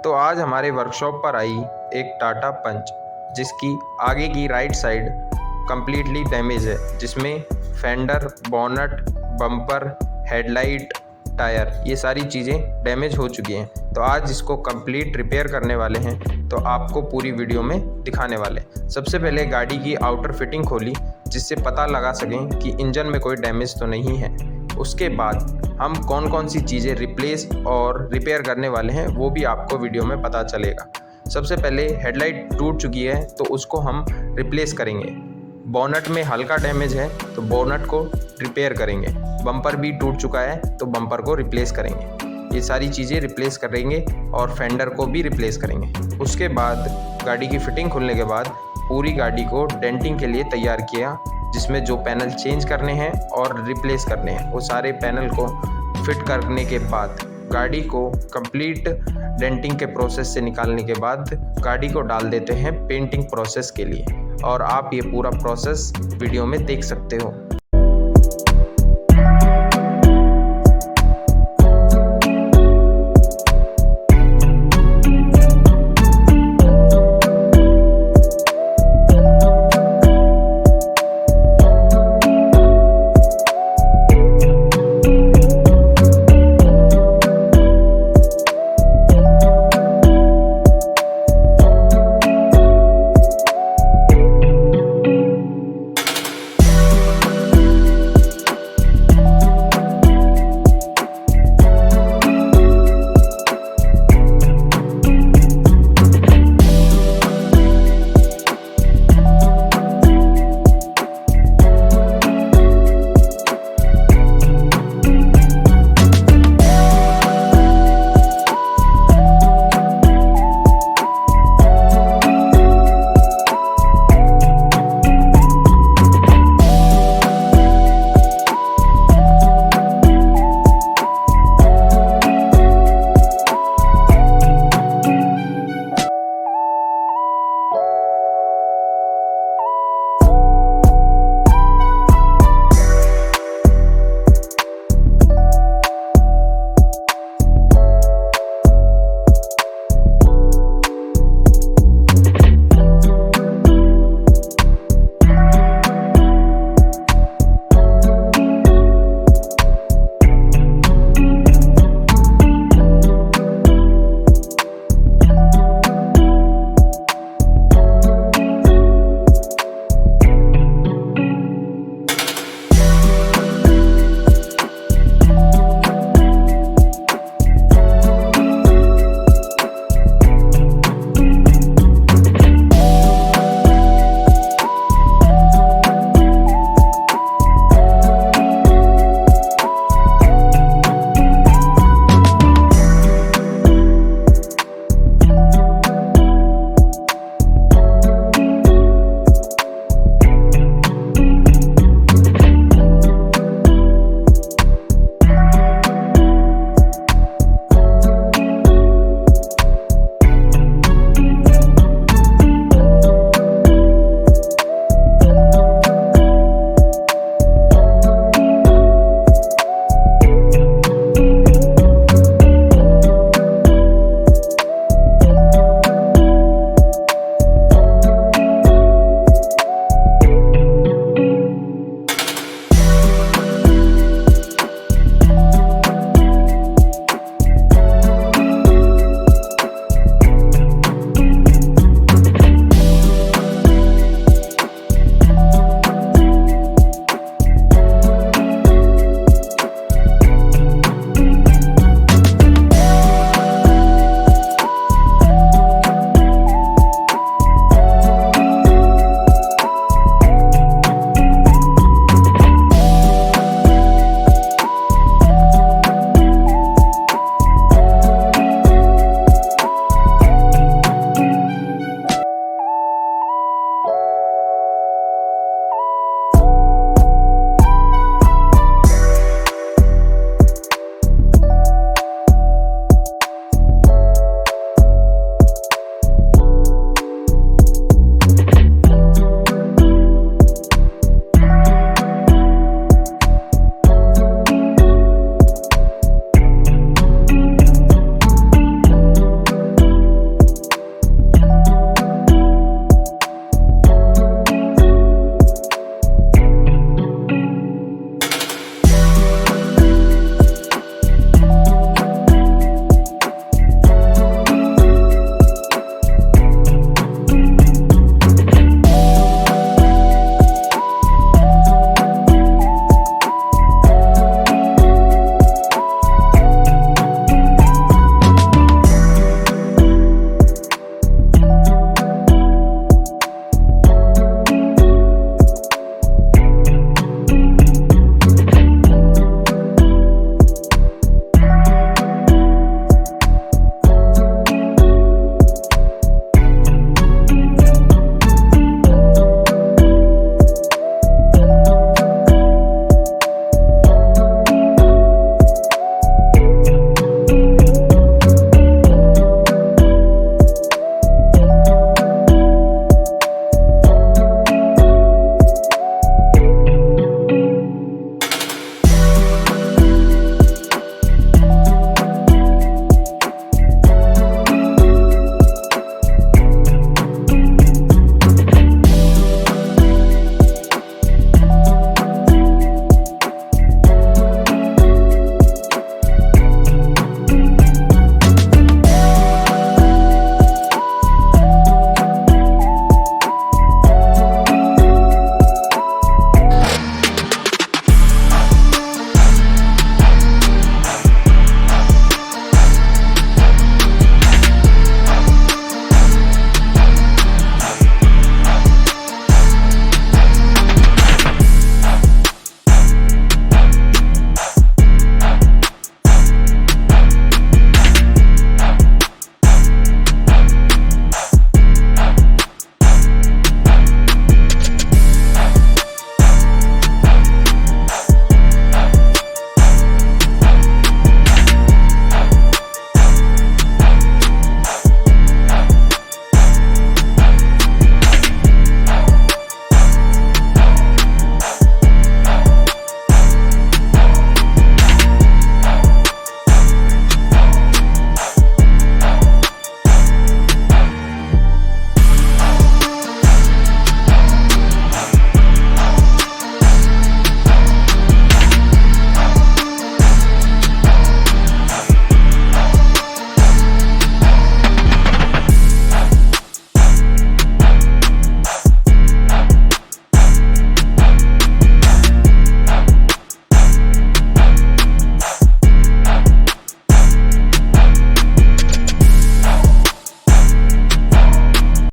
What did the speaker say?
तो आज हमारे वर्कशॉप पर आई एक टाटा पंच जिसकी आगे की राइट साइड कम्प्लीटली डैमेज है, जिसमें fender, bonnet, bumper, headlight, tyre ये सारी चीज़ें डैमेज हो चुकी हैं। तो आज इसको कंप्लीट रिपेयर करने वाले हैं, तो आपको पूरी वीडियो में दिखाने वाले। सबसे पहले गाड़ी की आउटर फिटिंग खोली जिससे पता लगा सकें कि इंजन में कोई डैमेज तो नहीं है। उसके बाद हम कौन कौन सी चीज़ें रिप्लेस और रिपेयर करने वाले हैं वो भी आपको वीडियो में पता चलेगा। सबसे पहले हेडलाइट टूट चुकी है तो उसको हम रिप्लेस करेंगे। बोनट में हल्का डैमेज है तो बोनट को रिपेयर करेंगे। बम्पर भी टूट चुका है तो बम्पर को रिप्लेस करेंगे। ये सारी चीज़ें रिप्लेस करेंगे और फेंडर को भी रिप्लेस करेंगे। उसके बाद गाड़ी की फिटिंग खुलने के बाद पूरी गाड़ी को डेंटिंग के लिए तैयार किया, जिसमें जो पैनल चेंज करने हैं और रिप्लेस करने हैं वो सारे पैनल को फिट करने के बाद गाड़ी को कंप्लीट डेंटिंग के प्रोसेस से निकालने के बाद गाड़ी को डाल देते हैं पेंटिंग प्रोसेस के लिए। और आप ये पूरा प्रोसेस वीडियो में देख सकते हो।